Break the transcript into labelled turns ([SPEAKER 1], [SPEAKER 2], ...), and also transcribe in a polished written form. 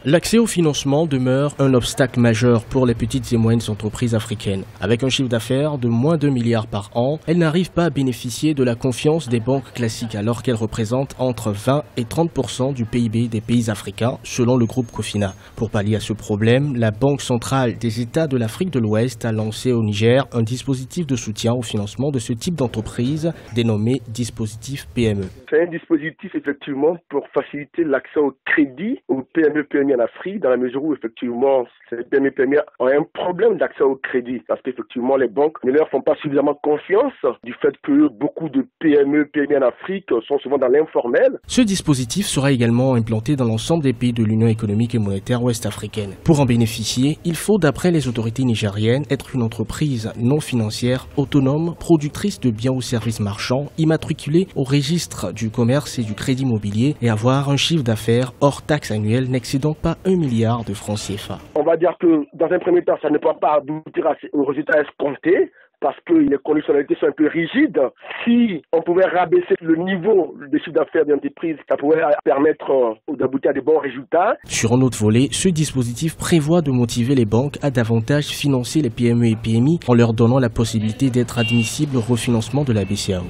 [SPEAKER 1] L'accès au financement demeure un obstacle majeur pour les petites et moyennes entreprises africaines. Avec un chiffre d'affaires de moins d'1 milliard par an, elles n'arrivent pas à bénéficier de la confiance des banques classiques alors qu'elles représentent entre 20 et 30% du PIB des pays africains, selon le groupe Cofina. Pour pallier à ce problème, la Banque centrale des États de l'Afrique de l'Ouest a lancé au Niger un dispositif de soutien au financement de ce type d'entreprise dénommé dispositif PME.
[SPEAKER 2] C'est un dispositif effectivement pour faciliter l'accès au crédit aux PME en Afrique, dans la mesure où effectivement ces PME ont un problème d'accès au crédit parce qu'effectivement les banques ne leur font pas suffisamment confiance du fait que beaucoup de PME en Afrique sont souvent dans l'informel.
[SPEAKER 1] Ce dispositif sera également implanté dans l'ensemble des pays de l'Union économique et monétaire ouest-africaine. Pour en bénéficier, il faut, d'après les autorités nigériennes, être une entreprise non financière, autonome, productrice de biens ou services marchands, immatriculée au registre du commerce et du crédit immobilier et avoir un chiffre d'affaires hors taxe annuel n'excédant pas 1 milliard de francs CFA.
[SPEAKER 2] On va dire que dans un premier temps, ça ne peut pas aboutir au résultat escompté parce que les conditionnalités sont un peu rigides. Si on pouvait rabaisser le niveau de chiffre d'affaires d'entreprise, ça pourrait permettre d'aboutir à des bons résultats.
[SPEAKER 1] Sur un autre volet, ce dispositif prévoit de motiver les banques à davantage financer les PME et PMI en leur donnant la possibilité d'être admissibles au refinancement de la BCEAO.